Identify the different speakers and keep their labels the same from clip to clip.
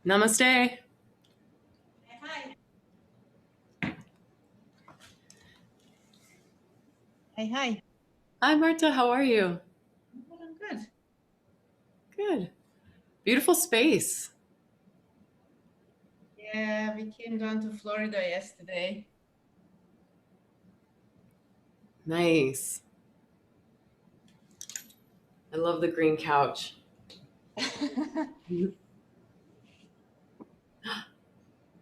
Speaker 1: Namaste.
Speaker 2: Hi. Hi, hi.
Speaker 1: Hi, Marta. How are you?
Speaker 2: I'm good, I'm good.
Speaker 1: Good. Beautiful space.
Speaker 2: Yeah, we came down to Florida yesterday.
Speaker 1: Nice. I love the green couch.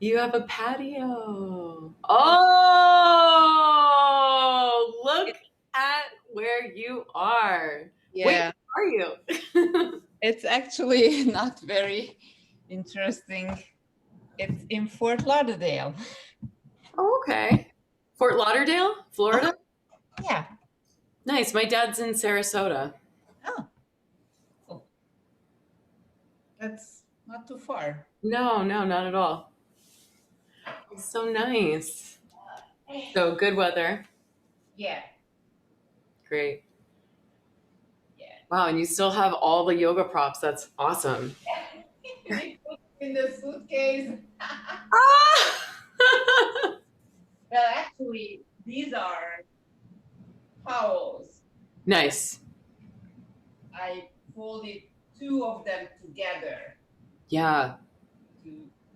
Speaker 1: You have a patio. Oh, look at where you are. Wait,
Speaker 2: Yeah,
Speaker 1: where are you?
Speaker 2: it's actually not very interesting. It's in Fort Lauderdale.
Speaker 1: Oh, okay. Fort Lauderdale, Florida.
Speaker 2: Yeah.
Speaker 1: Nice. My dad's in Sarasota.
Speaker 2: Oh, cool. That's not too far.
Speaker 1: No, no, not at all. So nice. So good weather.
Speaker 2: Yeah,
Speaker 1: Great.
Speaker 2: yeah.
Speaker 1: Wow, and you still have all the yoga props. That's awesome.
Speaker 2: We put in the suitcase.
Speaker 1: Ah!
Speaker 2: Well, actually, these are towels.
Speaker 1: Nice.
Speaker 2: I folded two of them together
Speaker 1: Yeah,
Speaker 2: to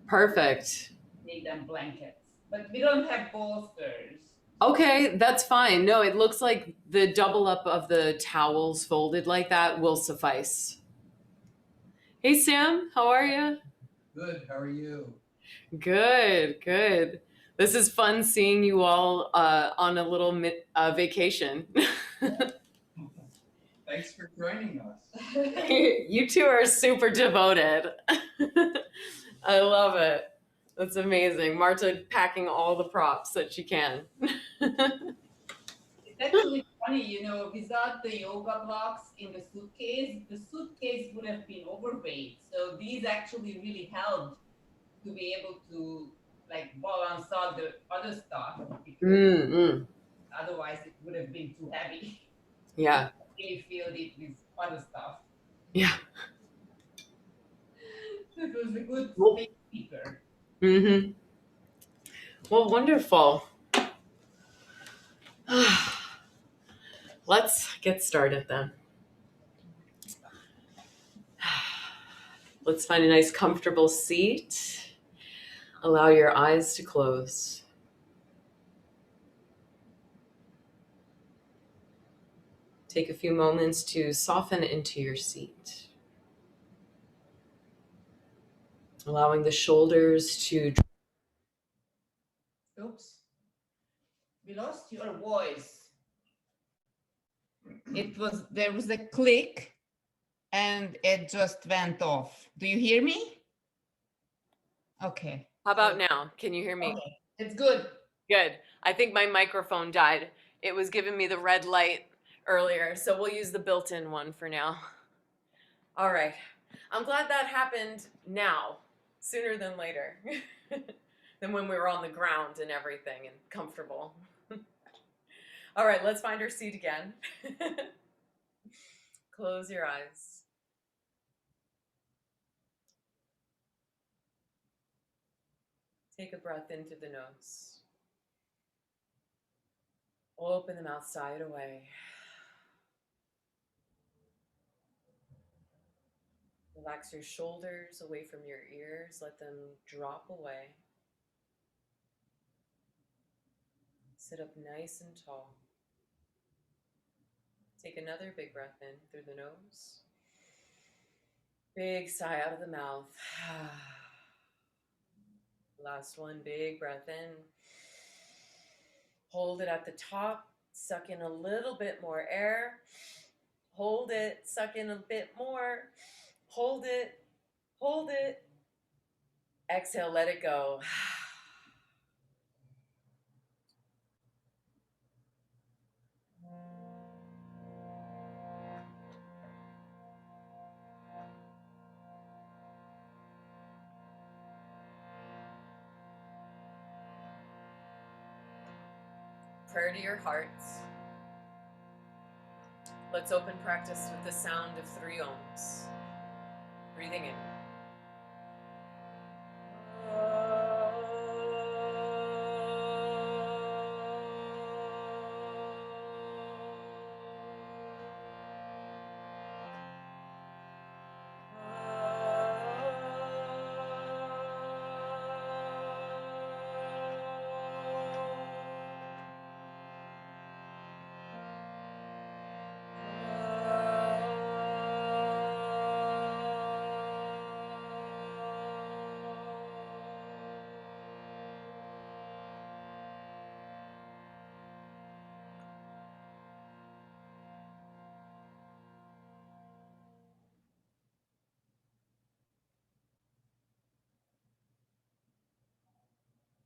Speaker 1: perfect.
Speaker 2: make them blankets. But we don't have bolsters.
Speaker 1: Okay, that's fine. No, it looks like the double up of the towels folded like that will suffice. Hey, Sam, how are you?
Speaker 3: Good. How are you?
Speaker 1: Good, good. This is fun seeing you all on a little vacation.
Speaker 3: Thanks for joining us.
Speaker 1: You two are super devoted. I love it. That's amazing. Marta packing all the props that she can.
Speaker 2: It's actually funny, without the yoga blocks in the suitcase would have been overweight. So these actually really helped to be able to like balance out the other stuff because
Speaker 1: Mm-mm.
Speaker 2: otherwise it would have been too heavy. We
Speaker 1: Yeah,
Speaker 2: really filled it with other stuff.
Speaker 1: yeah.
Speaker 2: So it was a good
Speaker 1: Well,
Speaker 2: space keeper.
Speaker 1: hmm well, wonderful. Let's get started then. Let's find a nice, comfortable seat. Allow your eyes to close. Take a few moments to soften into your seat, allowing the shoulders to.
Speaker 2: Oops. We lost your voice. There was a click and it just went off. Do you hear me? Okay.
Speaker 1: How
Speaker 2: So
Speaker 1: about now? Can you hear me?
Speaker 2: okay, it's good.
Speaker 1: Good. I think my microphone died. It was giving me the red light earlier, so we'll use the built in one for now. All right. I'm glad that happened now, sooner than later, than when we were on the ground and everything and comfortable. All right, let's find our seat again. Close your eyes. Take a breath into the nose. Open the mouth side away. Relax your shoulders away from your ears. Let them drop away. Sit up nice and tall. Take another big breath in through the nose. Big sigh out of the mouth. Last one, big breath in. Hold it at the top. Suck in a little bit more air. Hold it. Suck in a bit more. Hold it. Hold it. Exhale, let it go. Prayer to your hearts. Let's open practice with the sound of 3 ohms. Breathing in.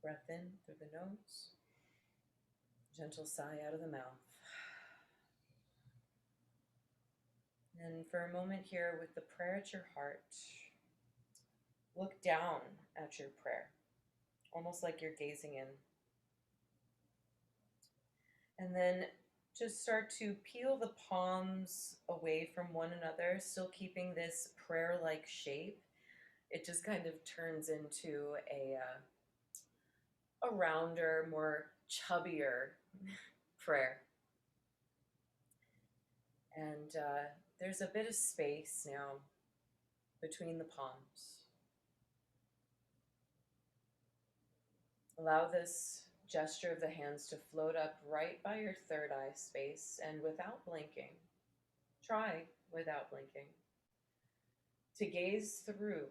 Speaker 1: Breath in through the nose. Gentle sigh out of the mouth. And for a moment here with the prayer at your heart, look down at your prayer, almost like you're gazing in. And then just start to peel the palms away from one another, still keeping this prayer-like shape. It just kind of turns into a rounder, more chubbier prayer. And there's a bit of space now between the palms. Allow this gesture of the hands to float up right by your third eye space, and without blinking, try without blinking, to gaze through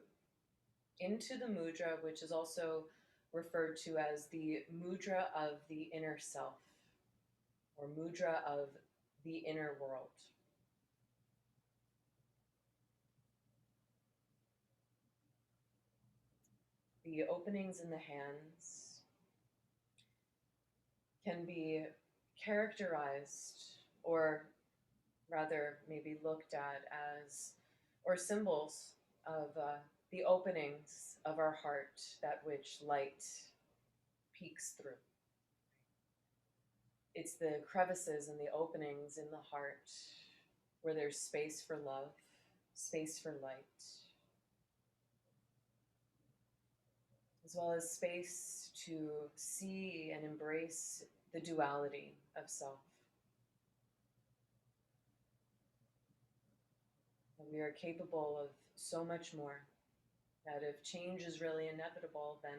Speaker 1: into the mudra, which is also referred to as the mudra of the inner self, or mudra of the inner world. The openings in the hands can be characterized, or rather maybe looked at as, or symbols of the openings of our heart, that which light peeks through. It's the crevices and the openings in the heart where there's space for love, space for light, as well as space to see and embrace the duality of self. And we are capable of so much more, that if change is really inevitable, then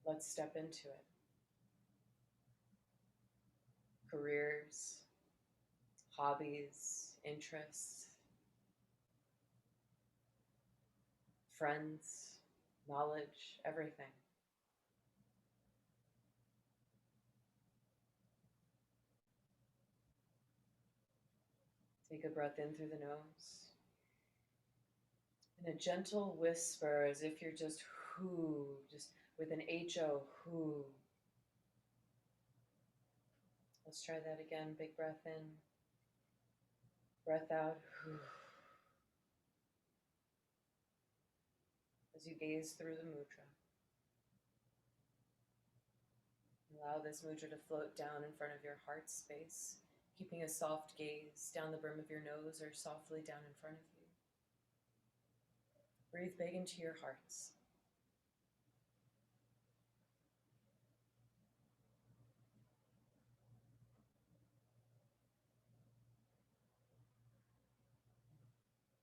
Speaker 1: let's step into it. Careers, hobbies, interests, friends, knowledge, everything. Take a breath in through the nose. And a gentle whisper, as if you're just whoo, just with an H-O, whoo. Let's try that again. Big breath in, breath out, whoo. As you gaze through the mudra. Allow this mudra to float down in front of your heart space, keeping a soft gaze down the brim of your nose or softly down in front of you. Breathe big into your hearts.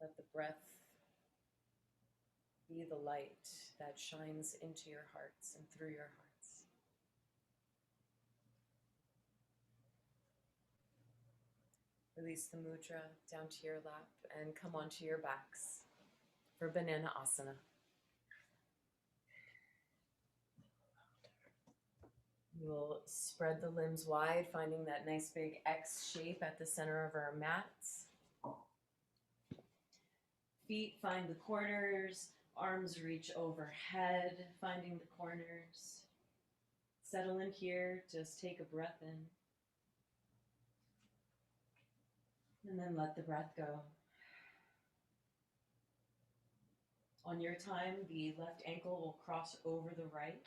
Speaker 1: Let the breath be the light that shines into your hearts and through your hearts. Release the mudra down to your lap and come onto your backs for Banana Asana. We'll spread the limbs wide, finding that nice big X shape at the center of our mats. Feet find the corners, arms reach overhead, finding the corners. Settle in here, just take a breath in. And then let the breath go. On your time, the left ankle will cross over the right.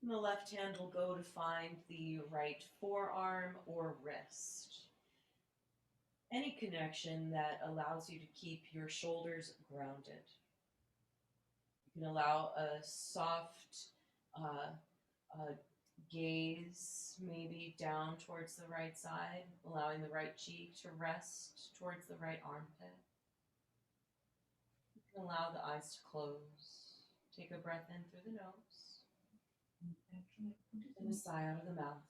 Speaker 1: And the left hand will go to find the right forearm or wrist. Any connection that allows you to keep your shoulders grounded. You can allow a soft gaze maybe down towards the right side, allowing the right cheek to rest towards the right armpit. You can allow the eyes to close. Take a breath in through the nose and a sigh out of the mouth.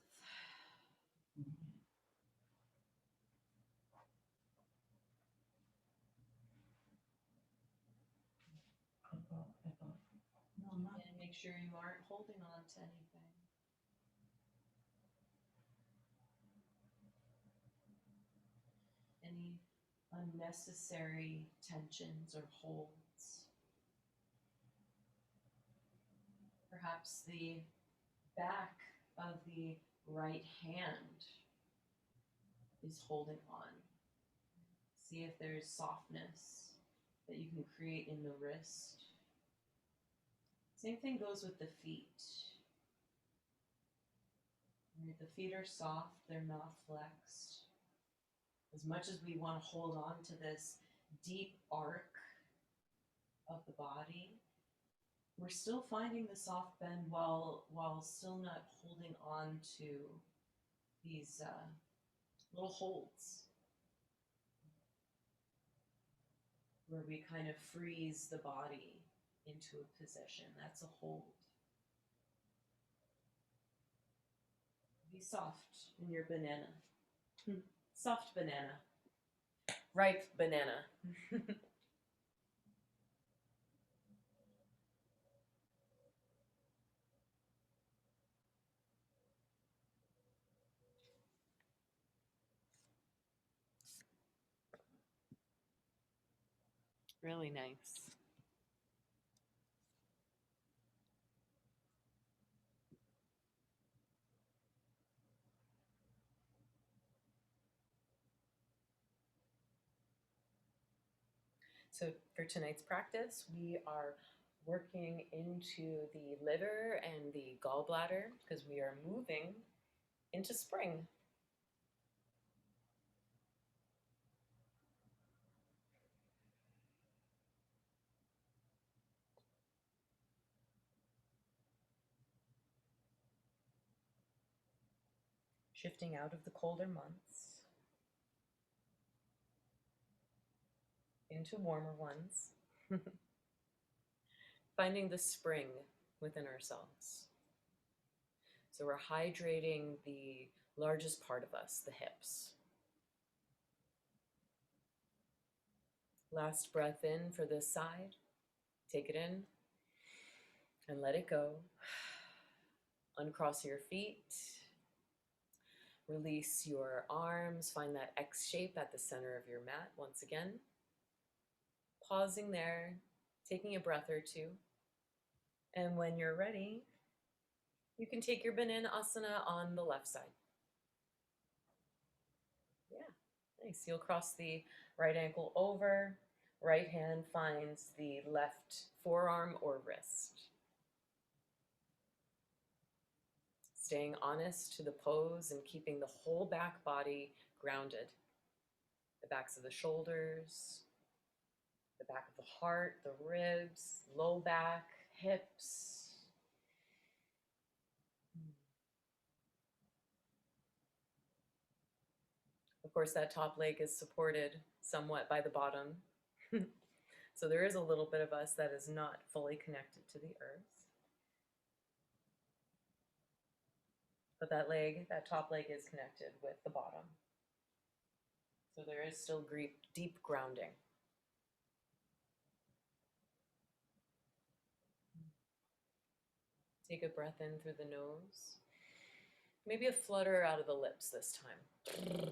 Speaker 1: And make sure you aren't holding on to anything. Any unnecessary tensions or holds. Perhaps the back of the right hand is holding on. See if there's softness that you can create in the wrist. Same thing goes with the feet. Right, the feet are soft, they're not flexed. As much as we want to hold on to this deep arc of the body, we're still finding the soft bend while still not holding on to these little holds where we kind of freeze the body into a position. That's a hold. Be soft in your banana. Soft banana. Ripe banana. Really nice. So for tonight's practice, we are working into the liver and the gallbladder because we are moving into spring. Shifting out of the colder months into warmer ones. Finding the spring within ourselves. So we're hydrating the largest part of us, the hips. Last breath in for this side. Take it in and let it go. Uncross your feet. Release your arms. Find that X shape at the center of your mat once again. Pausing there, taking a breath or two. And when you're ready, you can take your banana asana on the left side. Yeah, nice. You'll cross the right ankle over. Right hand finds the left forearm or wrist. Staying honest to the pose and keeping the whole back body grounded. The backs of the shoulders, the back of the heart, the ribs, low back, hips. Of course, that top leg is supported somewhat by the bottom. So there is a little bit of us that is not fully connected to the earth. But that top leg is connected with the bottom. So there is still deep grounding. Take a breath in through the nose. Maybe a flutter out of the lips this time.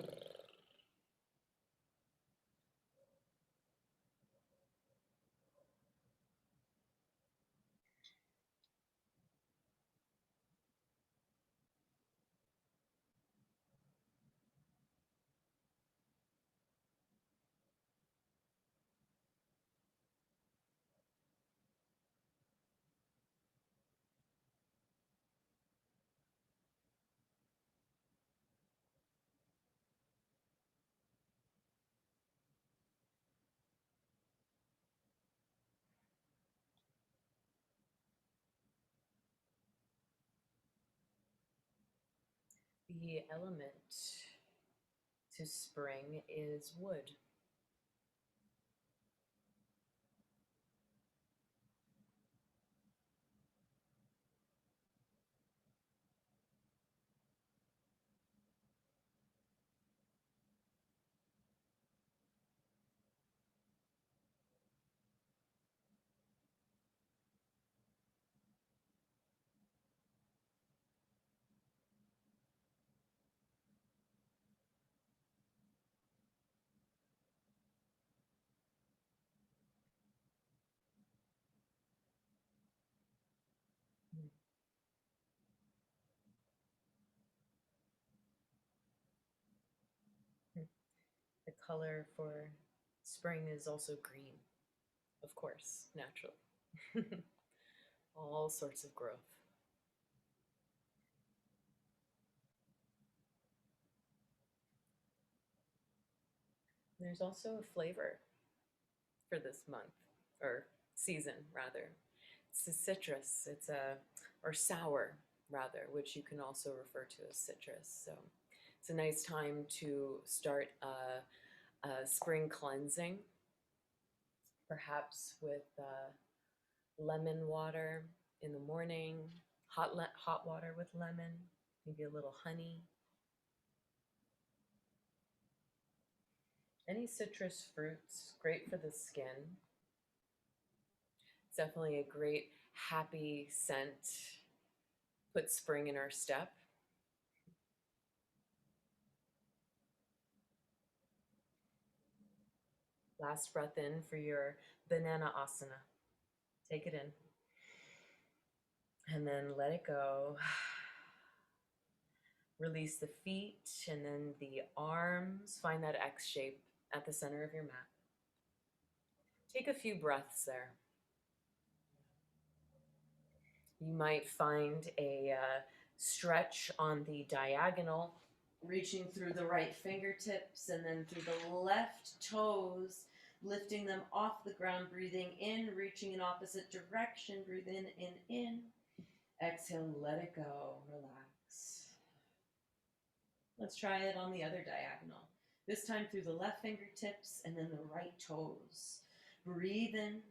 Speaker 1: The element to spring is wood. color for spring is also green, of course, naturally. All sorts of growth. There's also a flavor for this month, or season rather. It's a citrus, or sour rather, which you can also refer to as citrus. So it's a nice time to start a spring cleansing, perhaps with lemon water in the morning, hot water with lemon, maybe a little honey. Any citrus fruits, great for the skin. It's definitely a great happy scent. Put spring in our step. Last breath in for your banana asana. Take it in. And then let it go. Release the feet and then the arms. Find that X shape at the center of your mat. Take a few breaths there. You might find a stretch on the diagonal, reaching through the right fingertips and then through the left toes, lifting them off the ground, breathing in, reaching in opposite direction, breathe in. Exhale, let it go, relax. Let's try it on the other diagonal. This time through the left fingertips and then the right toes. Breathe in,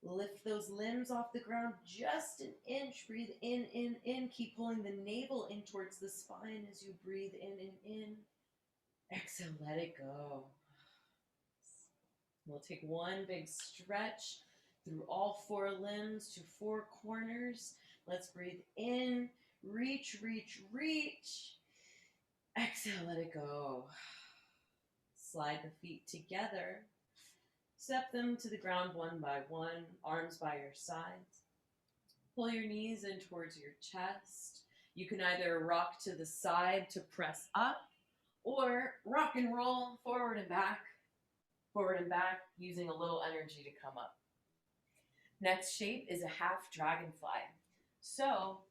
Speaker 1: lift those limbs off the ground just an inch. Breathe in. Keep pulling the navel in towards the spine as you breathe in. Exhale, let it go. We'll take one big stretch through all four limbs to four corners. Let's breathe in, reach. Exhale, let it go. Slide the feet together. Step them to the ground one by one, arms by your sides. Pull your knees in towards your chest. You can either rock to the side to press up, or rock and roll forward and back, using a little energy to come up. Next shape is a half dragonfly. So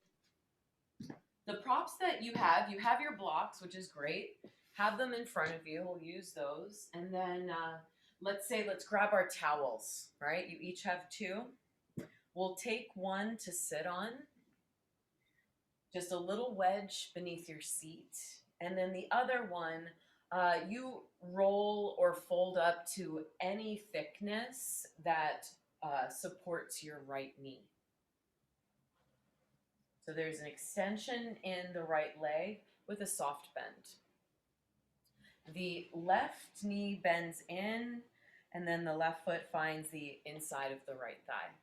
Speaker 1: the props that you have your blocks, which is great. Have them in front of you. We'll use those. And then let's grab our towels, right? You each have two. We'll take one to sit on, just a little wedge beneath your seat. And then the other one, you roll or fold up to any thickness that supports your right knee. So there's an extension in the right leg with a soft bend. The left knee bends in, and then the left foot finds the inside of the right thigh.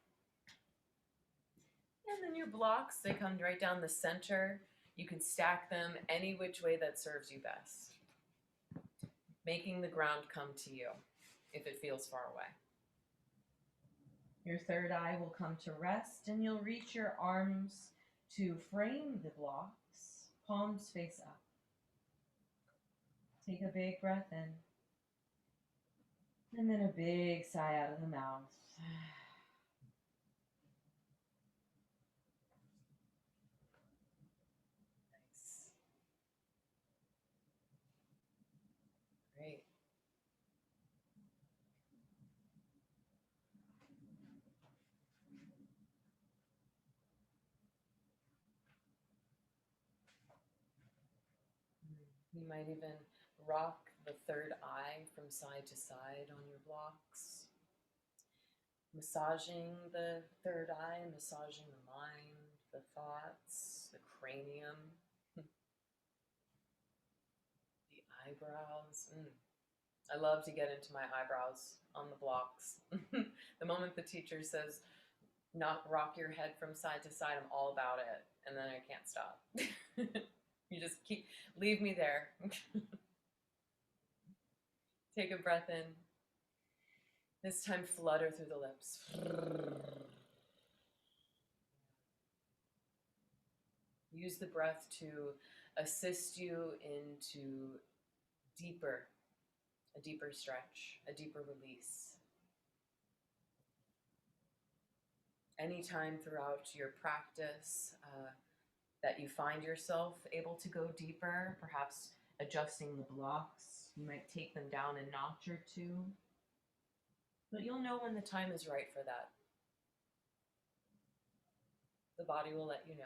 Speaker 1: And then your blocks, they come right down the center. You can stack them any which way that serves you best, making the ground come to you if it feels far away. Your third eye will come to rest, and you'll reach your arms to frame the blocks, palms face up. Take a big breath in, and then a big sigh out of the mouth. Nice. Great. You might even rock the third eye from side to side on your blocks. Massaging the third eye, massaging the mind, the thoughts, the cranium, the eyebrows. I love to get into my eyebrows on the blocks. The moment the teacher says, not rock your head from side to side, I'm all about it. And then I can't stop. You just leave me there. Take a breath in. This time flutter through the lips. Use the breath to assist you into deeper a deeper stretch, a deeper release. Anytime throughout your practice that you find yourself able to go deeper, perhaps adjusting the blocks, you might take them down a notch or two, but you'll know when the time is right for that. The body will let you know.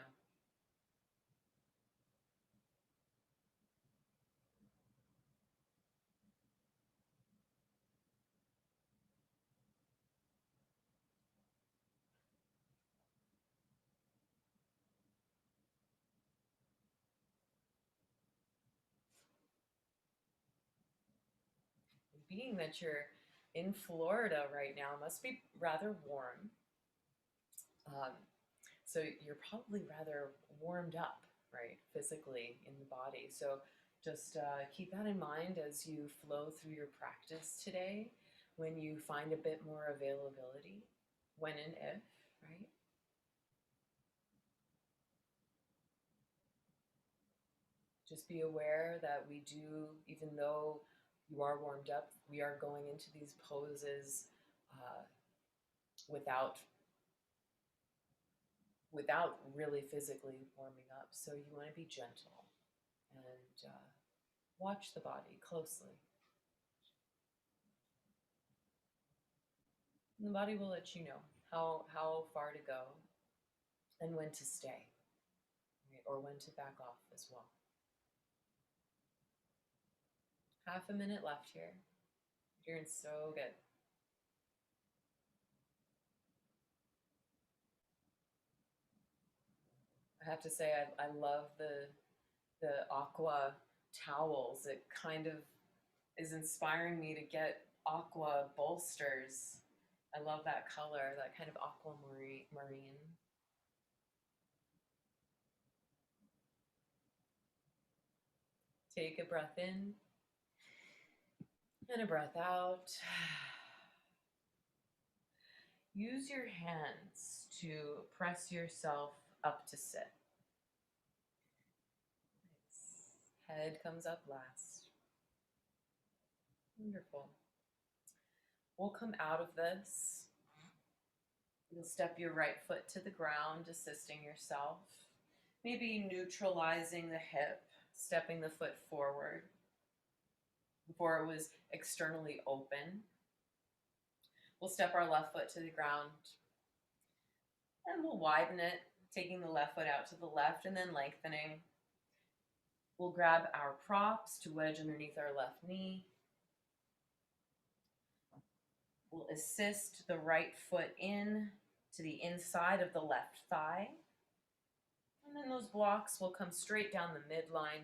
Speaker 1: Being that you're in Florida right now, must be rather warm. Um, so you're probably rather warmed up, right, physically in the body. So just keep that in mind as you flow through your practice today. When you find a bit more availability, when and if, right? Just be aware that we do, even though you are warmed up, we are going into these poses uh, without really physically warming up. So you want to be gentle and watch the body closely. And the body will let you know how far to go and when to stay, right? Or when to back off as well. Half a minute left here. You're doing so good. I have to say, I love the aqua towels. It kind of is inspiring me to get aqua bolsters. I love that color, that kind of aquamarine. Take a breath in and a breath out. Use your hands to press yourself up to sit. Head comes up last. Wonderful. We'll come out of this. You'll step your right foot to the ground, assisting yourself. Maybe neutralizing the hip, stepping the foot forward before it was externally open. We'll step our left foot to the ground and we'll widen it, taking the left foot out to the left and then lengthening. We'll grab our props to wedge underneath our left knee. We'll assist the right foot in to the inside of the left thigh. And then those blocks will come straight down the midline,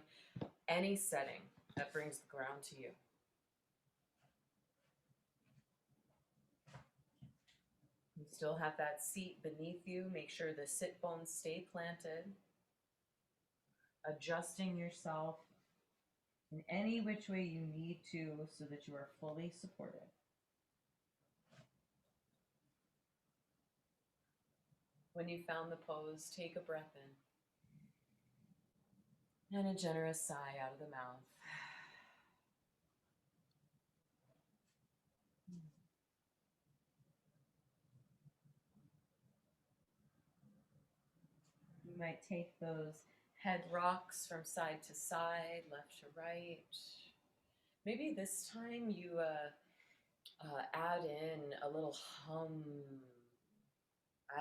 Speaker 1: any setting that brings the ground to you. You still have that seat beneath you. Make sure the sit bones stay planted. Adjusting yourself in any which way you need to so that you are fully supported. When you found the pose, take a breath in and a generous sigh out of the mouth. You might take those head rocks from side to side, left to right. Maybe this time you add in a little hum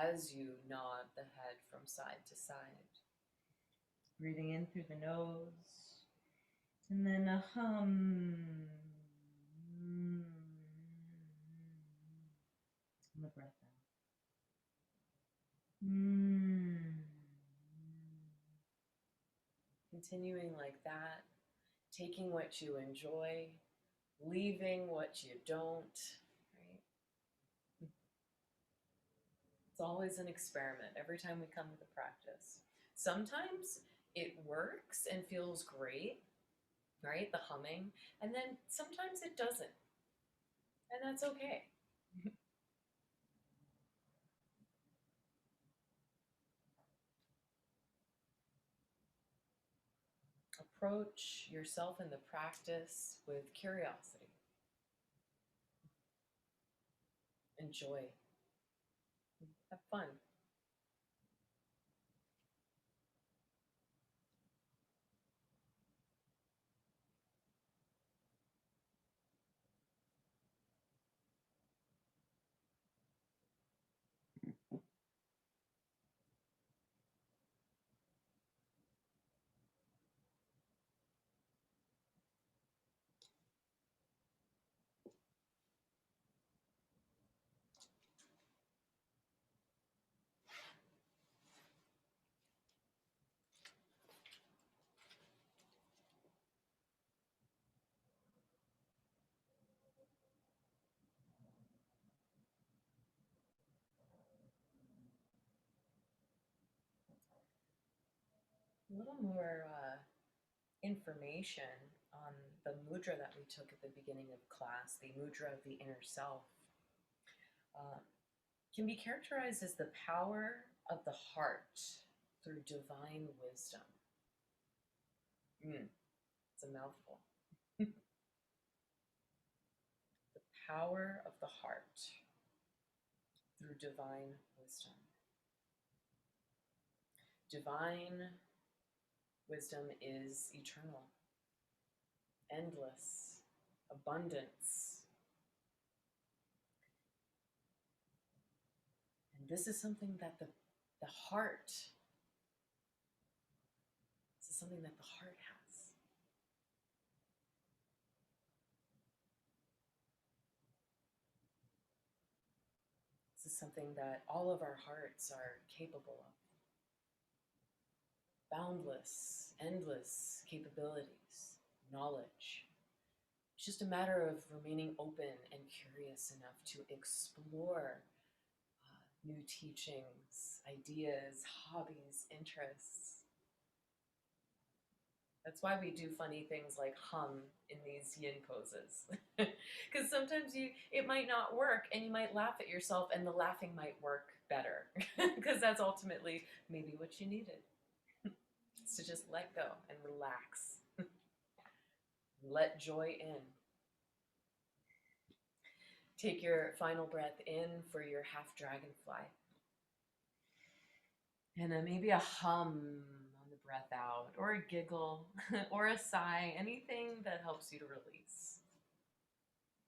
Speaker 1: as you nod the head from side to side. Breathing in through the nose, and then a hum. And the breath out. Continuing like that, taking what you enjoy, leaving what you don't, right? It's always an experiment every time we come to the practice. Sometimes it works and feels great, right? The humming. And then sometimes it doesn't. And that's okay. Approach yourself in the practice with curiosity. enjoy, have fun. A little more information on the mudra that we took at the beginning of class, the mudra of the inner self, uh, can be characterized as the power of the heart through divine wisdom. It's a mouthful. The power of the heart through divine wisdom. Divine wisdom is eternal, endless, abundance. And this is something that the heart, this is something that the heart has. This is something that all of our hearts are capable of. Boundless, endless capabilities, knowledge. It's just a matter of remaining open and curious enough to explore new teachings, ideas, hobbies, interests. That's why we do funny things like hum in these yin poses. Because sometimes it might not work and you might laugh at yourself and the laughing might work better. Because that's ultimately maybe what you needed. It's to just let go and relax. Let joy in. Take your final breath in for your half dragonfly. And then maybe a hum on the breath out, or a giggle, or a sigh, anything that helps you to release.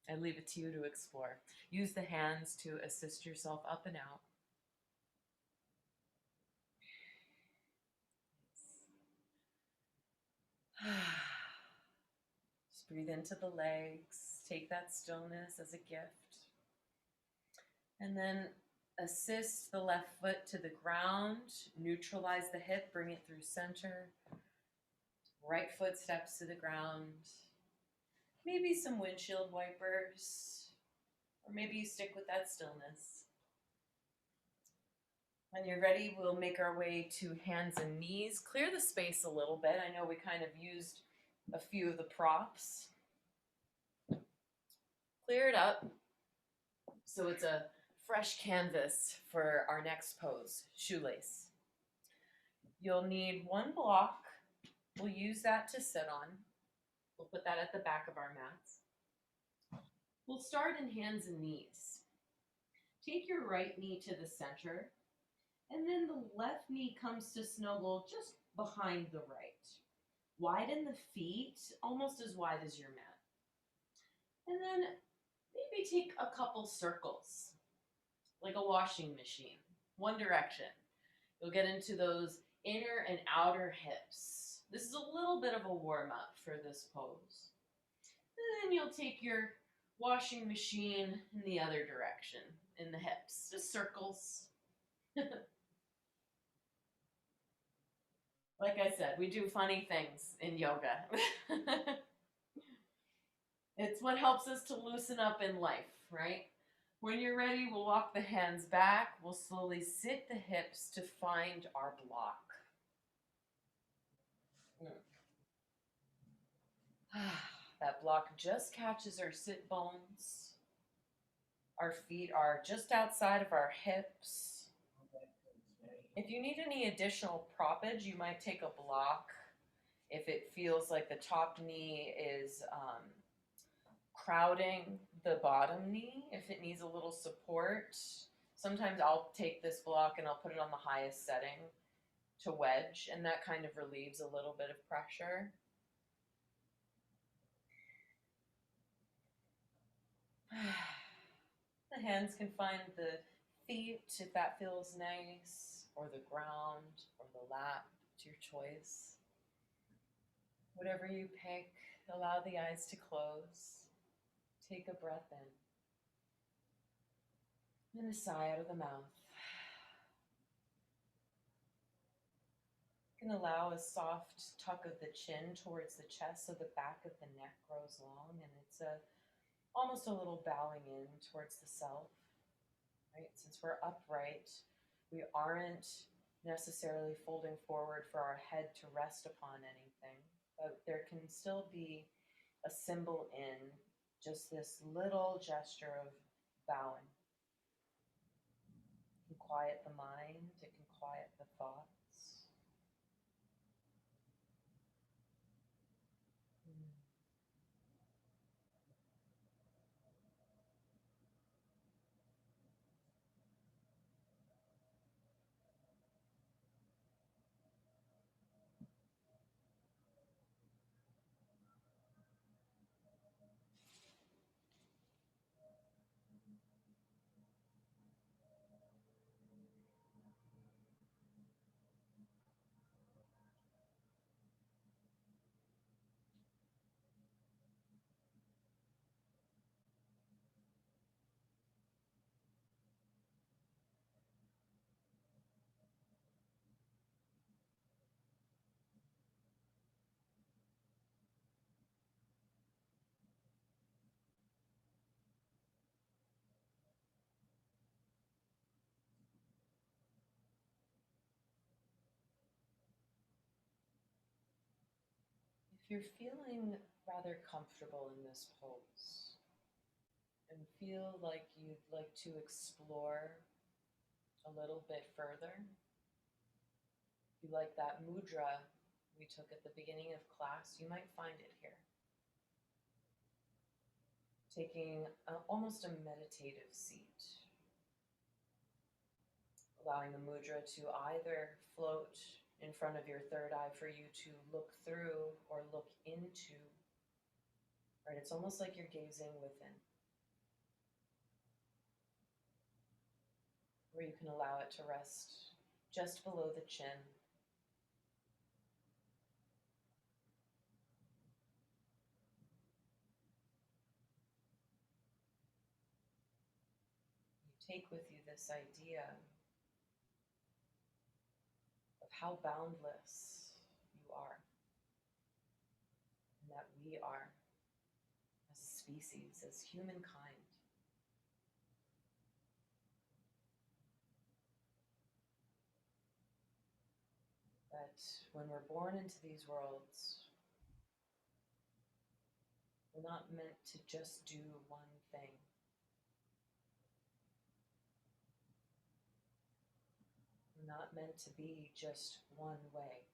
Speaker 1: I leave it to you to explore. Use the hands to assist yourself up and out. Just breathe into the legs. Take that stillness as a gift. And then assist the left foot to the ground. Neutralize the hip. Bring it through center. Right foot steps to the ground. Maybe some windshield wipers. Or maybe you stick with that stillness. When you're ready, we'll make our way to hands and knees. Clear the space a little bit. I know we kind of used a few of the props. Clear it up so it's a fresh canvas for our next pose, shoelace. You'll need one block. We'll use that to sit on. We'll put that at the back of our mats. We'll start in hands and knees. Take your right knee to the center, and then the left knee comes to snuggle just behind the right. Widen the feet almost as wide as your mat. And then maybe take a couple circles, like a washing machine, one direction. You'll get into those inner and outer hips. This is a little bit of a warm-up for this pose. And then you'll take your washing machine in the other direction, in the hips, just circles. Like I said, we do funny things in yoga. It's what helps us to loosen up in life, right? When you're ready, we'll walk the hands back. We'll slowly sit the hips to find our block. That block just catches our sit bones. Our feet are just outside of our hips. If you need any additional proppage, you might take a block if it feels like the top knee is crowding the bottom knee if it needs a little support. Sometimes I'll take this block and I'll put it on the highest setting to wedge, and that kind of relieves a little bit of pressure. The hands can find the feet if that feels nice, or the ground, or the lap. It's your choice. Whatever you pick, allow the eyes to close. Take a breath in, and a sigh out of the mouth. You can allow a soft tuck of the chin towards the chest so the back of the neck grows long, and it's almost a little bowing in towards the self. Right? Since we're upright, we aren't necessarily folding forward for our head to rest upon anything, but there can still be a symbol in just this little gesture of bowing. It can quiet the mind, it can quiet the thoughts. If you're feeling rather comfortable in this pose and feel like you'd like to explore a little bit further, if you like that mudra we took at the beginning of class, you might find it here. Taking almost a meditative seat, allowing the mudra to either float in front of your third eye for you to look through or look into. Right? It's almost like you're gazing within. Or you can allow it to rest just below the chin. You take with you this idea of how boundless you are, and that we are as a species, as humankind. That when we're born into these worlds, we're not meant to just do one thing. We're not meant to be just one way.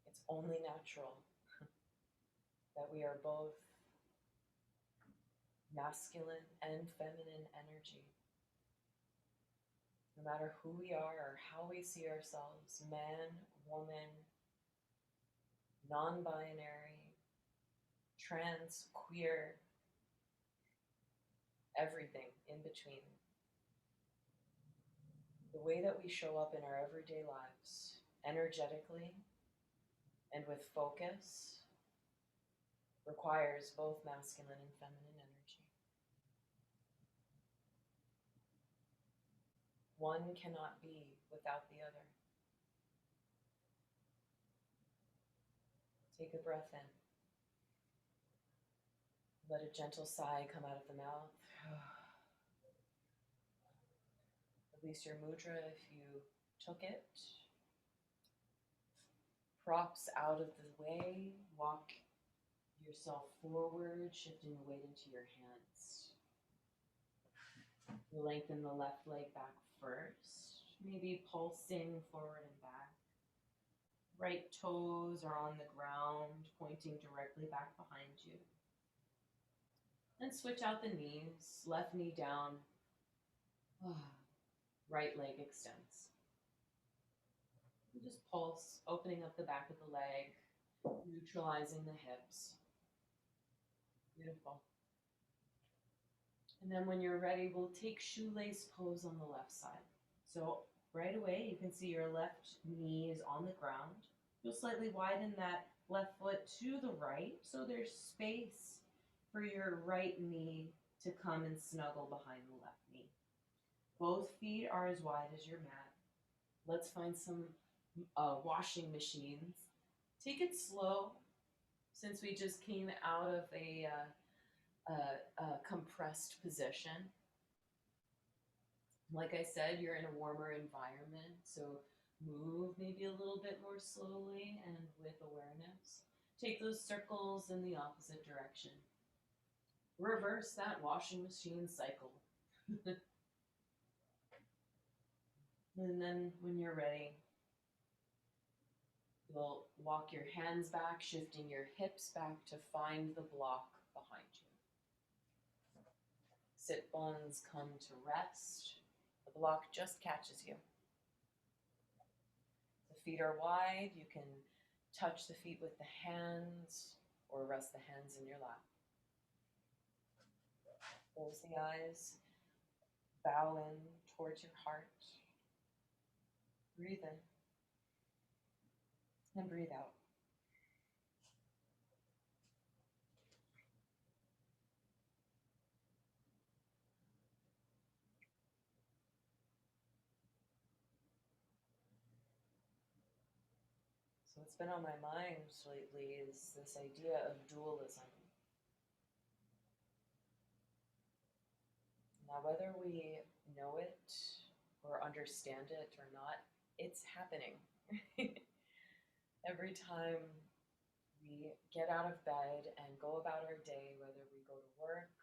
Speaker 1: It's only natural that we are both masculine and feminine energy. No matter who we are or how we see ourselves, man, woman, non-binary, trans, queer, everything in between. The way that we show up in our everyday lives, energetically and with focus, requires both masculine and feminine energy. One cannot be without the other. Take a breath in. Let a gentle sigh come out of the mouth. Release your mudra if you took it. Props out of the way. Walk yourself forward, shifting the weight into your hands. Lengthen the left leg back first, maybe pulsing forward and back. Right toes are on the ground, pointing directly back behind you. And switch out the knees, left knee down, right leg extends. And just pulse, opening up the back of the leg, neutralizing the hips. Beautiful. And then when you're ready, we'll take shoelace pose on the left side. So right away, you can see your left knee is on the ground. You'll slightly widen that left foot to the right, so there's space for your right knee to come and snuggle behind the left knee. Both feet are as wide as your mat. Let's find some washing machines. Take it slow, since we just came out of a compressed position. Like I said, you're in a warmer environment, so move maybe a little bit more slowly and with awareness. Take those circles in the opposite direction. Reverse that washing machine cycle. And then when you're ready, you'll walk your hands back, shifting your hips back to find the block behind you. Sit bones come to rest. The block just catches you. The feet are wide. You can touch the feet with the hands or rest the hands in your lap. Close the eyes. Bow in towards your heart. Breathe in and breathe out. So what's been on my mind lately is this idea of dualism. Now, whether we know it or understand it or not, it's happening. Every time we get out of bed and go about our day, whether we go to work,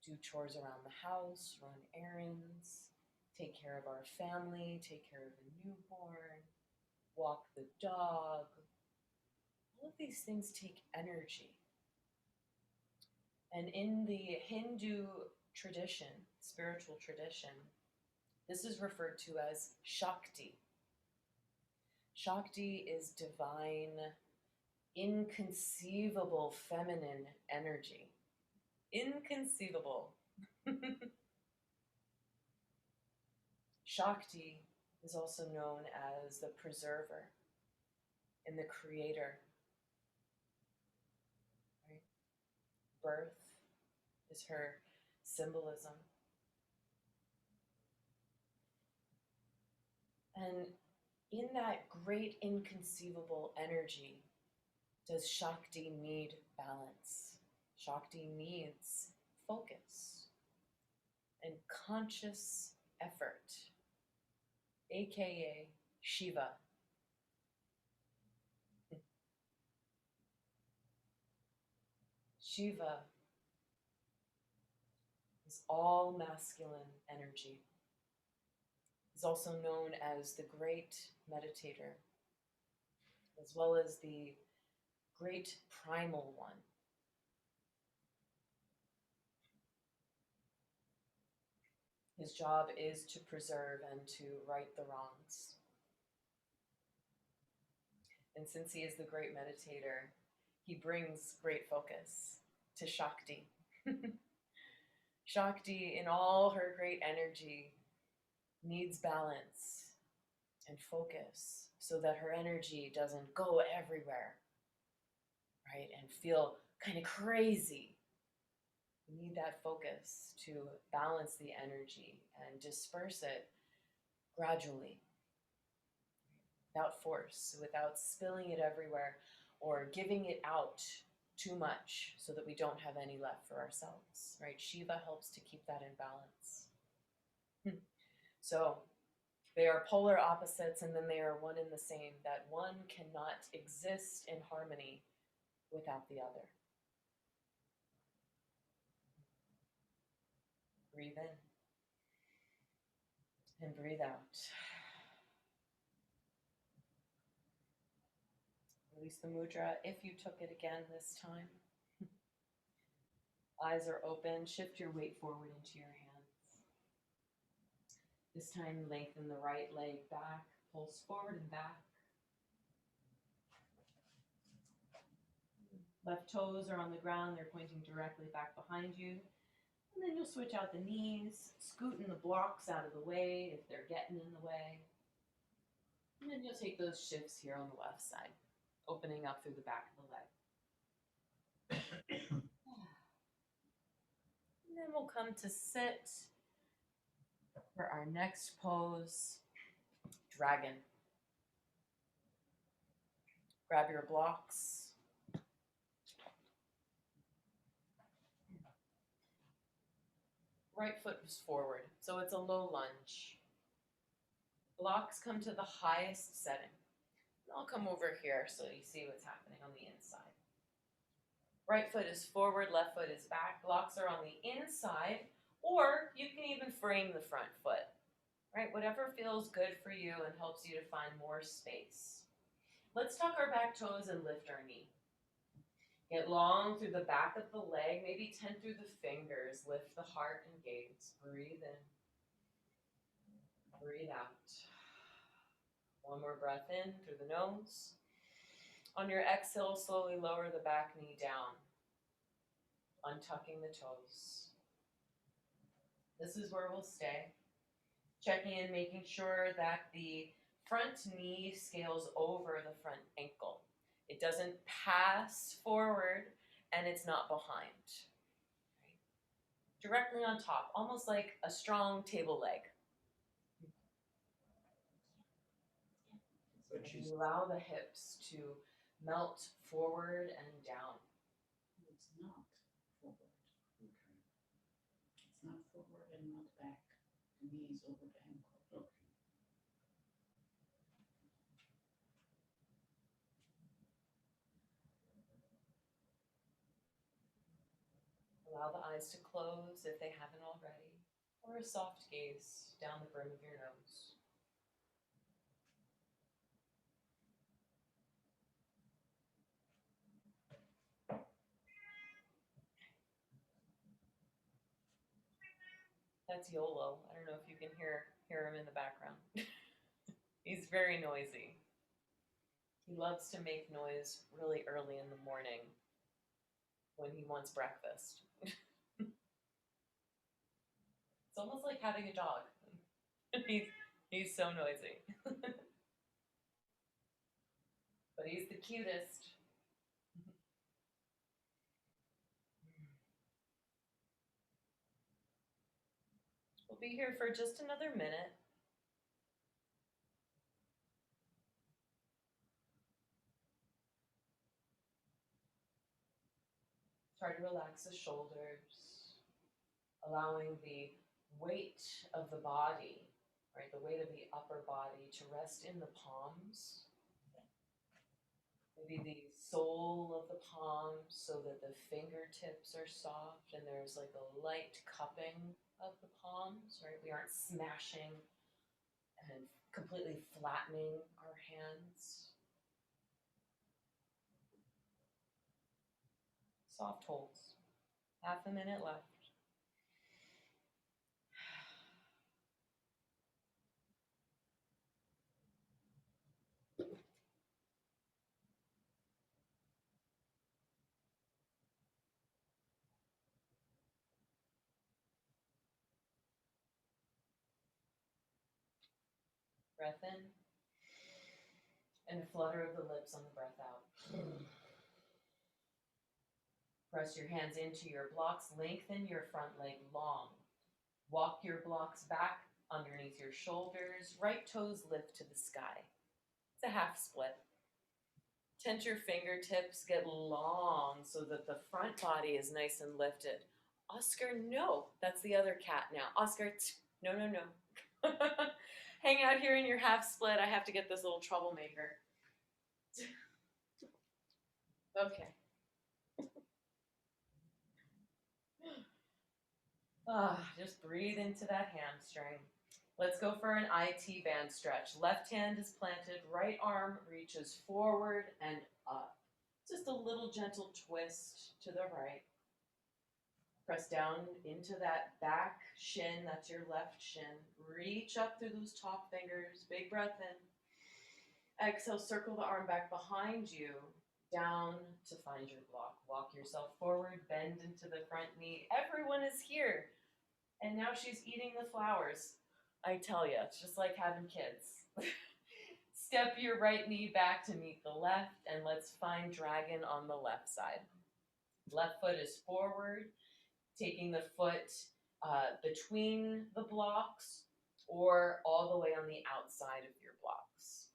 Speaker 1: do chores around the house, run errands, take care of our family, take care of a newborn, walk the dog, all of these things take energy. And in the Hindu tradition, spiritual tradition, this is referred to as Shakti. Shakti is divine, inconceivable feminine energy. Inconceivable. Shakti is also known as the preserver and the creator. Right? Birth is her symbolism. And in that great inconceivable energy, does Shakti need balance? Shakti needs focus and conscious effort, aka Shiva. Shiva is all masculine energy. He's also known as the great meditator, as well as the great primal one. His job is to preserve and to right the wrongs. And since he is the great meditator, he brings great focus to Shakti. Shakti, in all her great energy, needs balance and focus so that her energy doesn't go everywhere, right? And feel kind of crazy. We need that focus to balance the energy and disperse it gradually, without force, without spilling it everywhere or giving it out too much so that we don't have any left for ourselves, right? Shiva helps to keep that in balance. So they are polar opposites and then they are one and the same, that one cannot exist in harmony without the other. Breathe in and breathe out. Release the mudra if you took it again this time. Eyes are open. Shift your weight forward into your hands. This time, lengthen the right leg back. Pulse forward and back. Left toes are on the ground. They're pointing directly back behind you. And then you'll switch out the knees, scooting the blocks out of the way if they're getting in the way. And then you'll take those shifts here on the left side, opening up through the back of the leg. And then we'll come to sit for our next pose, dragon. Grab your blocks. Right foot is forward, so it's a low lunge. Blocks come to the highest setting. I'll come over here so you see what's happening on the inside. Right foot is forward, left foot is back. Blocks are on the inside, or you can even frame the front foot, right? Whatever feels good for you and helps you to find more space. Let's tuck our back toes and lift our knee. Get long through the back of the leg, maybe 10 through the fingers. Lift the heart and gaze. Breathe in. Breathe out. One more breath in through the nose. On your exhale, slowly lower the back knee down, untucking the toes. This is where we'll stay. Checking in, making sure that the front knee scales over the front ankle. It doesn't pass forward and it's not behind. Right? Directly on top, almost like a strong table leg. And allow the hips to melt forward and down.
Speaker 2: It's not forward.
Speaker 3: Okay.
Speaker 2: It's not forward and not back. The knee is over the ankle.
Speaker 3: Okay.
Speaker 1: Allow the eyes to close if they haven't already, or a soft gaze down the brim of your nose. That's YOLO. I don't know if you can hear him in the background. He's very noisy. He loves to make noise really early in the morning when he wants breakfast. It's almost like having a dog. He's so noisy. But he's the cutest. We'll be here for just another minute. Try to relax the shoulders, allowing the weight of the body, right, the weight of the upper body to rest in the palms. Maybe the sole of the palms so that the fingertips are soft and there's like a light cupping of the palms, right? We aren't smashing and completely flattening our hands. Soft holds. Half a minute left. Breath in. And a flutter of the lips on the breath out. Press your hands into your blocks. Lengthen your front leg long. Walk your blocks back underneath your shoulders. Right toes lift to the sky. It's a half split. Tense your fingertips. Get long so that the front body is nice and lifted. Oscar, no. That's the other cat now. Oscar, no, no, no. Hang out here in your half split. I have to get this little troublemaker. Okay. Just breathe into that hamstring. Let's go for an IT band stretch. Left hand is planted, right arm reaches forward and up. Just a little gentle twist to the right. Press down into that back shin, that's your left shin. Reach up through those top fingers, big breath in. Exhale, circle the arm back behind you, down to find your block. Walk yourself forward, bend into the front knee. Everyone is here. And now she's eating the flowers. I tell you, it's just like having kids. Step your right knee back to meet the left, and let's find dragon on the left side. Left foot is forward, taking the foot between the blocks or all the way on the outside of your blocks.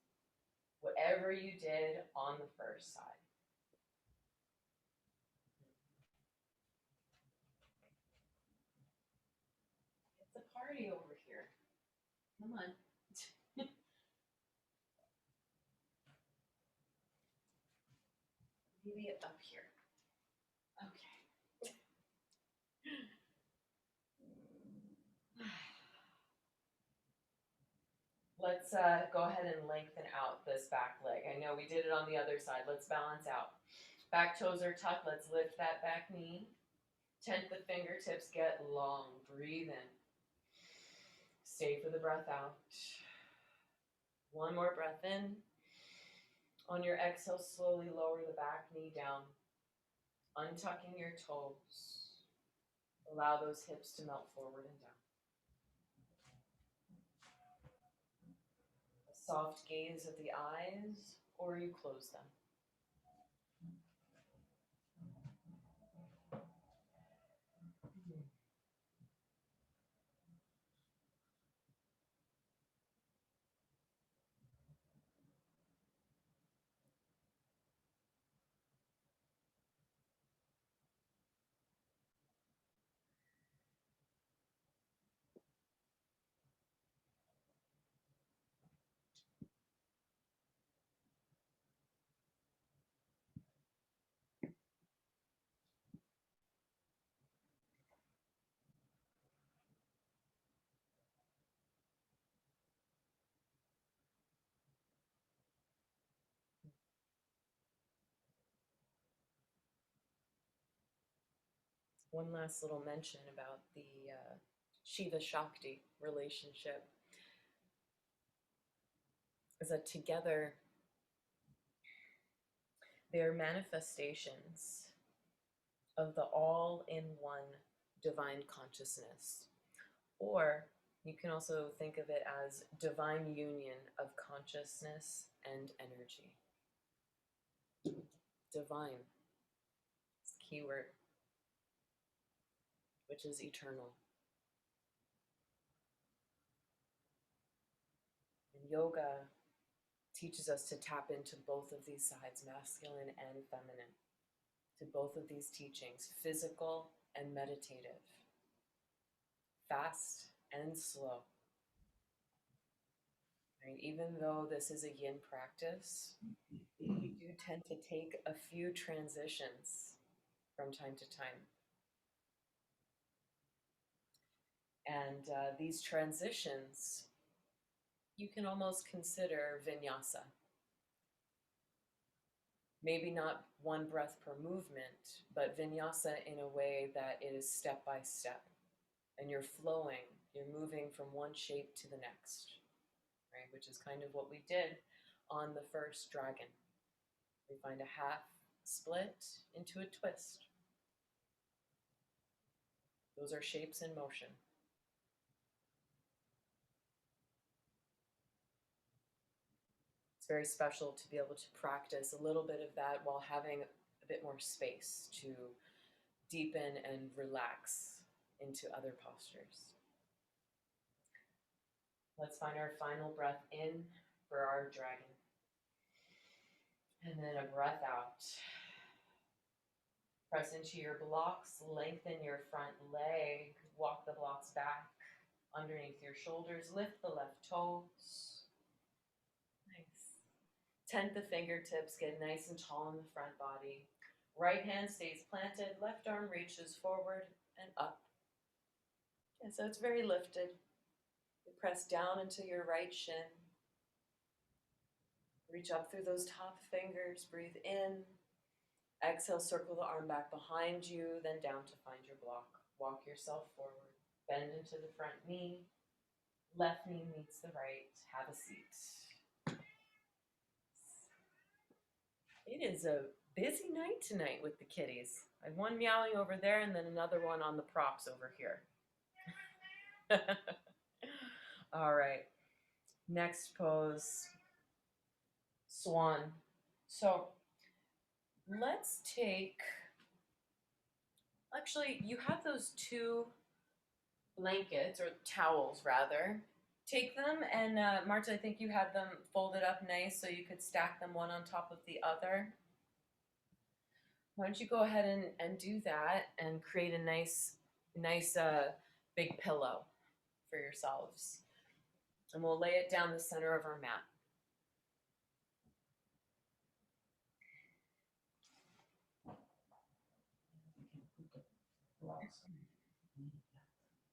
Speaker 1: Whatever you did on the first side. It's a party over here. Come on. Maybe up here. Okay. Let's go ahead and lengthen out this back leg. I know we did it on the other side. Let's balance out. Back toes are tucked. Let's lift that back knee. Tent the fingertips, get long. Breathe in. Stay for the breath out. One more breath in. On your exhale, slowly lower the back knee down. Untucking your toes. Allow those hips to melt forward and down. A soft gaze at the eyes, or you close them. One last little mention about the Shiva Shakti relationship is that together they're manifestations of the all-in-one divine consciousness. Or you can also think of it as divine union of consciousness and energy. Divine is the key word, which is eternal. And yoga teaches us to tap into both of these sides, masculine and feminine, to both of these teachings, physical and meditative, fast and slow. Right? Even though this is a yin practice, we do tend to take a few transitions from time to time. And these transitions, you can almost consider vinyasa. Maybe not one breath per movement, but vinyasa in a way that it is step by step. And you're flowing, you're moving from one shape to the next, right? Which is kind of what we did on the first dragon. We find a half split into a twist. Those are shapes in motion. It's very special to be able to practice a little bit of that while having a bit more space to deepen and relax into other postures. Let's find our final breath in for our dragon. And then a breath out. Press into your blocks, lengthen your front leg, walk the blocks back underneath your shoulders, lift the left toes. Nice. Tent the fingertips, get nice and tall in the front body. Right hand stays planted, left arm reaches forward and up. And so it's very lifted. You press down into your right shin. Reach up through those top fingers, breathe in. Exhale, circle the arm back behind you, then down to find your block. Walk yourself forward. Bend into the front knee. Left knee meets the right. Have a seat. It is a busy night tonight with the kitties. I have one meowing over there and then another one on the props over here. All right. Next pose, swan. So let's take, actually, you have those two blankets, or towels rather. Take them and, Marta, I think you had them folded up nice so you could stack them one on top of the other. Why don't you go ahead and do that and create a nice big pillow for yourselves. And we'll lay it down the center of our mat.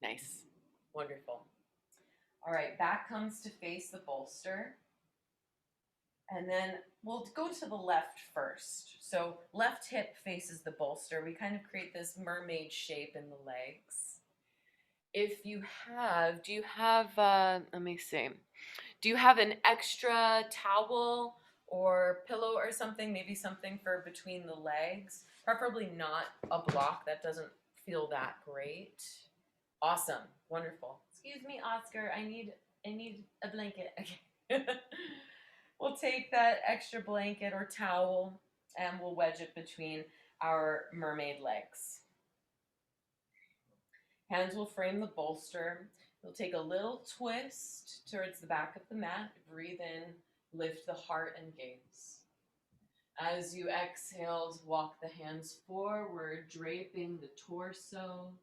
Speaker 1: Nice. Wonderful. All right, back comes to face the bolster. And then we'll go to the left first. So left hip faces the bolster. We kind of create this mermaid shape in the legs. If you have, do you have, let me see. Do you have an extra towel or pillow or something? Maybe something for between the legs? Preferably not a block. That doesn't feel that great. Awesome. Wonderful. Excuse me, Oscar. I need a blanket. Okay. We'll take that extra blanket or towel and we'll wedge it between our mermaid legs. Hands will frame the bolster. You'll take a little twist towards the back of the mat. Breathe in, lift the heart and gaze. As you exhale, walk the hands forward, draping the torso,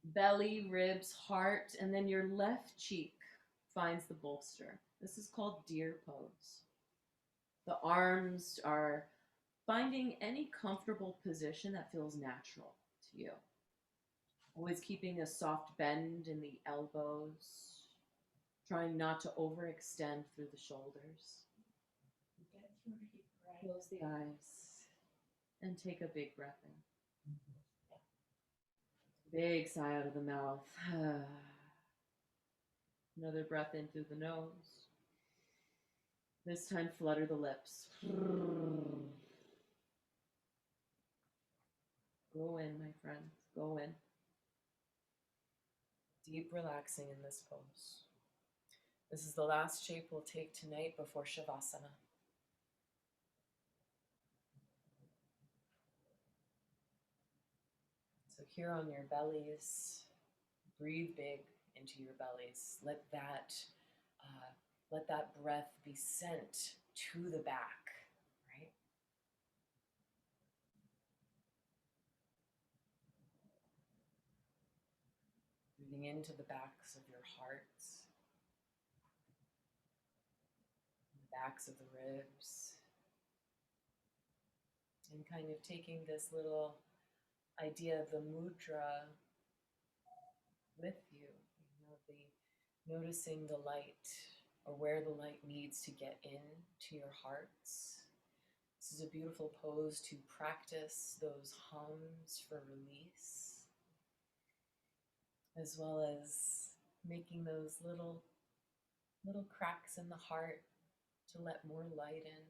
Speaker 1: belly, ribs, heart, and then your left cheek finds the bolster. This is called deer pose. The arms are finding any comfortable position that feels natural to you. Always keeping a soft bend in the elbows, trying not to overextend through the shoulders. Close the eyes and take a big breath in. Big sigh out of the mouth. Another breath in through the nose. This time, flutter the lips. Go in, my friends. Go in. Deep relaxing in this pose. This is the last shape we'll take tonight before Shavasana. So here on your bellies, breathe big into your bellies. Let that breath be sent to the back, right? Breathing into the backs of your hearts, the backs of the ribs, and kind of taking this little idea of the mudra with you, noticing the light or where the light needs to get into your hearts. This is a beautiful pose to practice those hums for release, as well as making those little cracks in the heart to let more light in.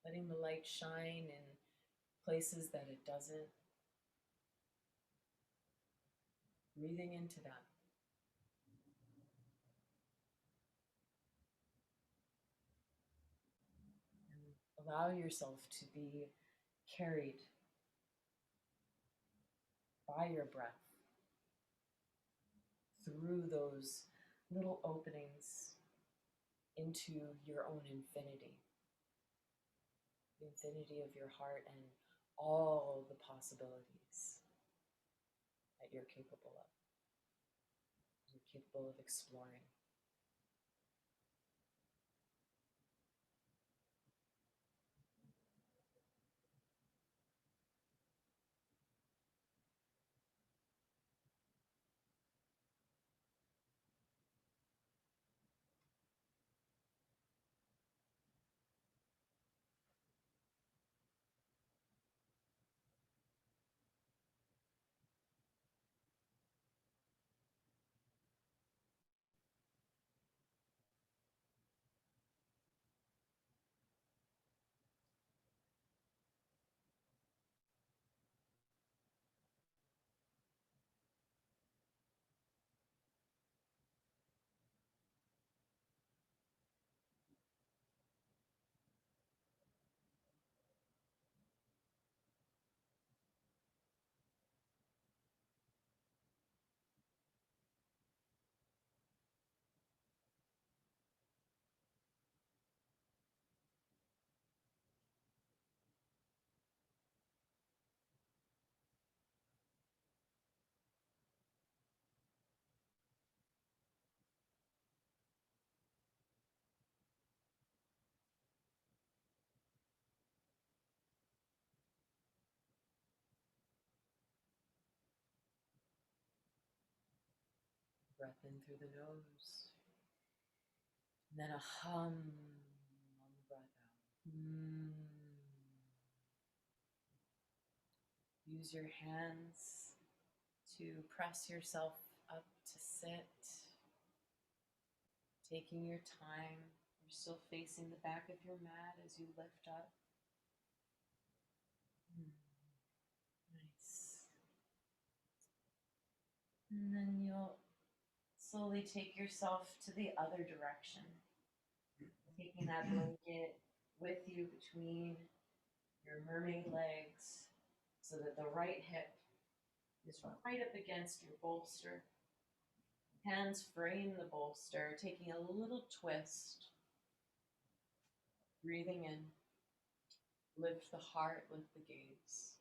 Speaker 1: Letting the light shine in places that it doesn't. Breathing into that. And allow yourself to be carried by your breath through those little openings into your own infinity. The infinity of your heart and all the possibilities that you're capable of. You're capable of exploring. breath in through the nose. And then a hum on the breath out. Use your hands to press yourself up to sit. Taking your time. You're still facing the back of your mat as you lift up. Nice. And then you'll slowly take yourself to the other direction. Taking that blanket with you between your mermaid legs so that the right hip is right up against your bolster. Hands frame the bolster, taking a little twist. Breathing in. Lift the heart, lift the gaze.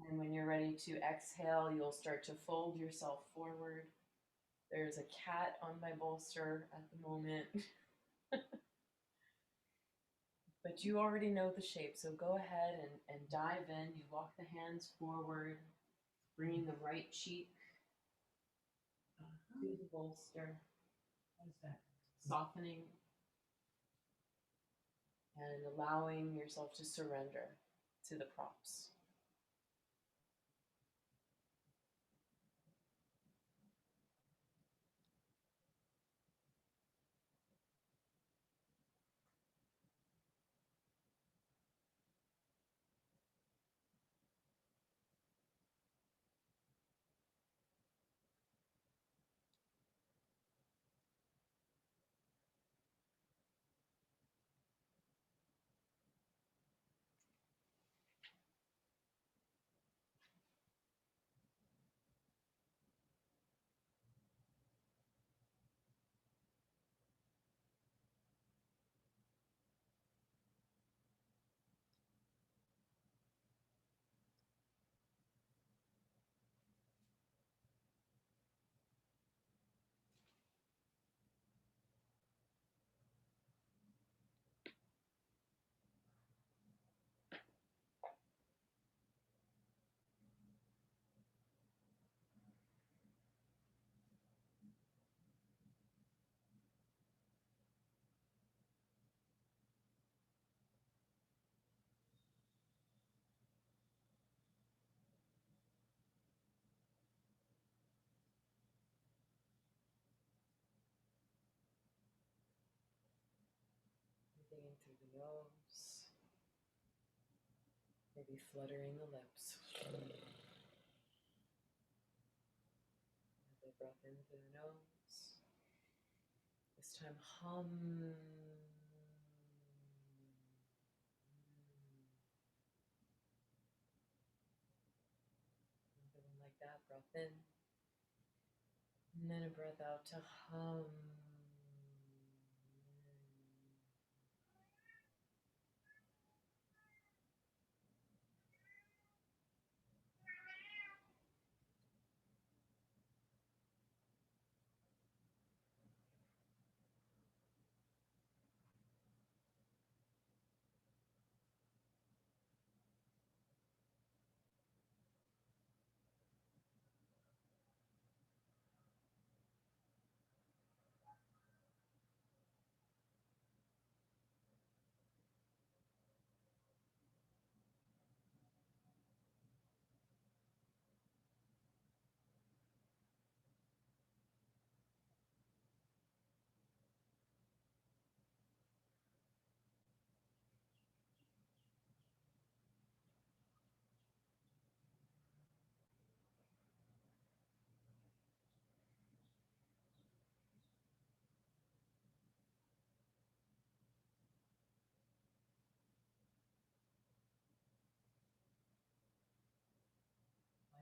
Speaker 1: And when you're ready to exhale, you'll start to fold yourself forward. There's a cat on my bolster at the moment. But you already know the shape, so go ahead and dive in. You walk the hands forward, bringing the right cheek to the bolster.
Speaker 2: What is that?
Speaker 1: Softening and allowing yourself to surrender to the props. Breathing in through the nose. Maybe fluttering the lips. Another breath in through the nose. This time hum. Another one like that. Breath in. And then a breath out to hum.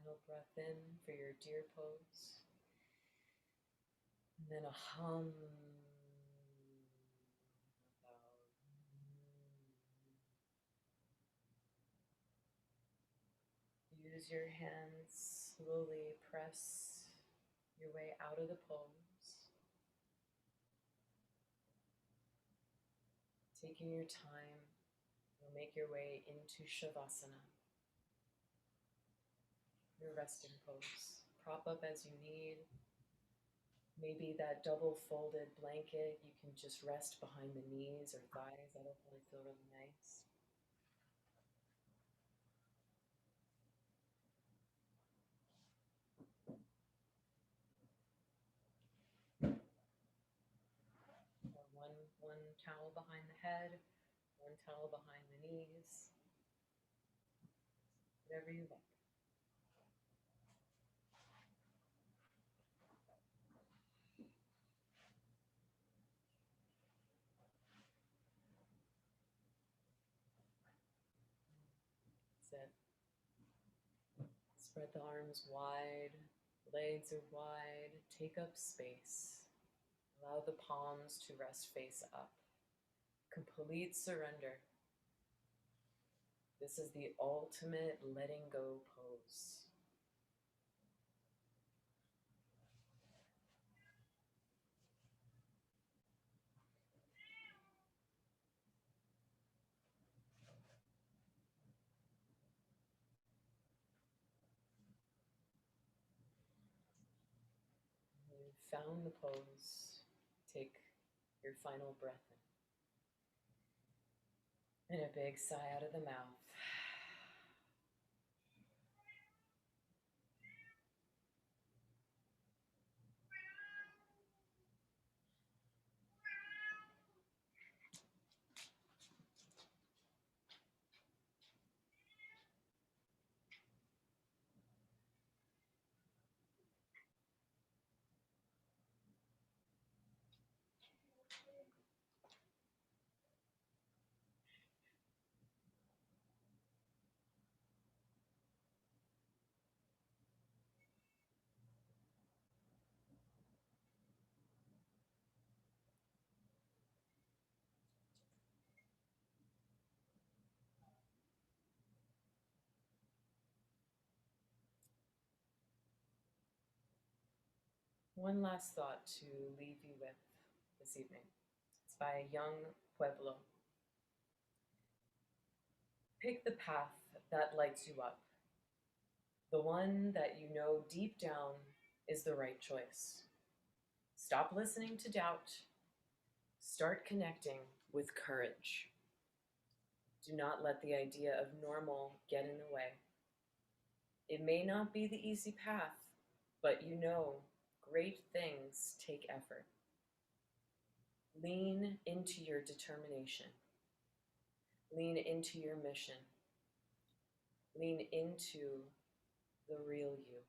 Speaker 1: Final breath in for your deer pose. And then a hum. Out. Use your hands, slowly press your way out of the pose. Taking your time, you'll make your way into Shavasana, your resting pose. Prop up as you need. Maybe that double folded blanket, you can just rest behind the knees or thighs. That'll probably feel really nice. Or one towel behind the head, one towel behind the knees, whatever you like. That's it. Spread the arms wide, legs are wide, take up space. Allow the palms to rest face up. Complete surrender. This is the ultimate letting go pose. You've found the pose. Take your final breath in. And a big sigh out of the mouth. One last thought to leave you with this evening. It's by a young Pueblo. Pick the path that lights you up, the one that you know deep down is the right choice. Stop listening to doubt. Start connecting with courage. Do not let the idea of normal get in the way. It may not be the easy path, but you know great things take effort. Lean into your determination. Lean into your mission. Lean into the real you.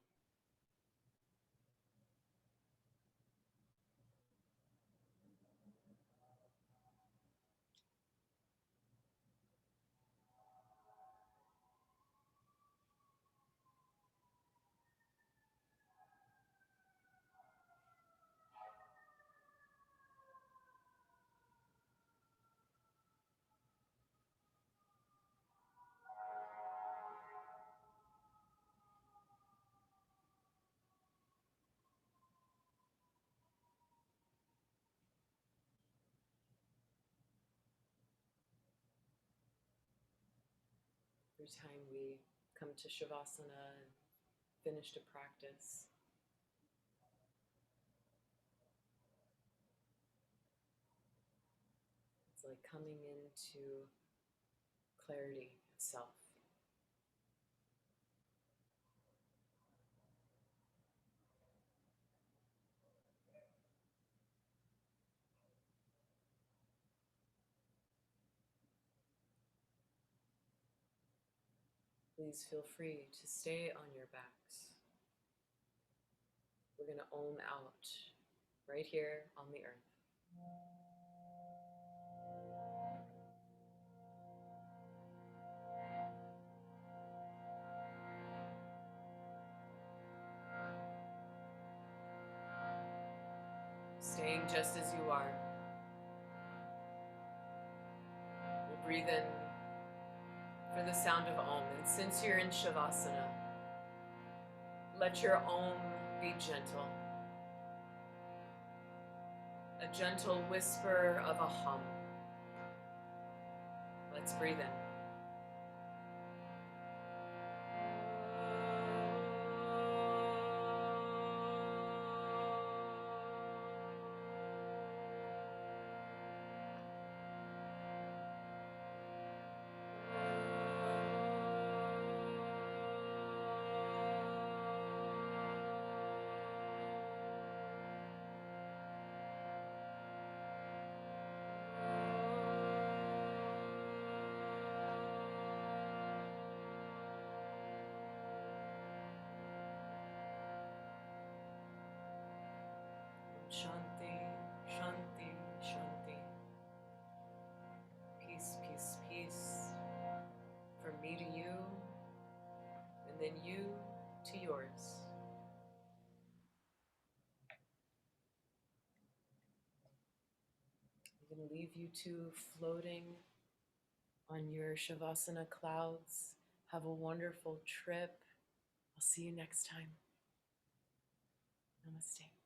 Speaker 1: Every time we come to Shavasana and finish a practice, it's like coming into clarity of self. Please feel free to stay on your backs. We're going to Om out right here on the earth. Staying just as you are. We'll breathe in for the sound of Om. And since you're in Shavasana, let your Om be gentle. A gentle whisper of a hum. Let's breathe in. Shanti, Shanti, Shanti. Peace, peace, peace. From me to you, and then you to yours. I'm going to leave you two floating on your Shavasana clouds. Have a wonderful trip. I'll see you next time. Namaste.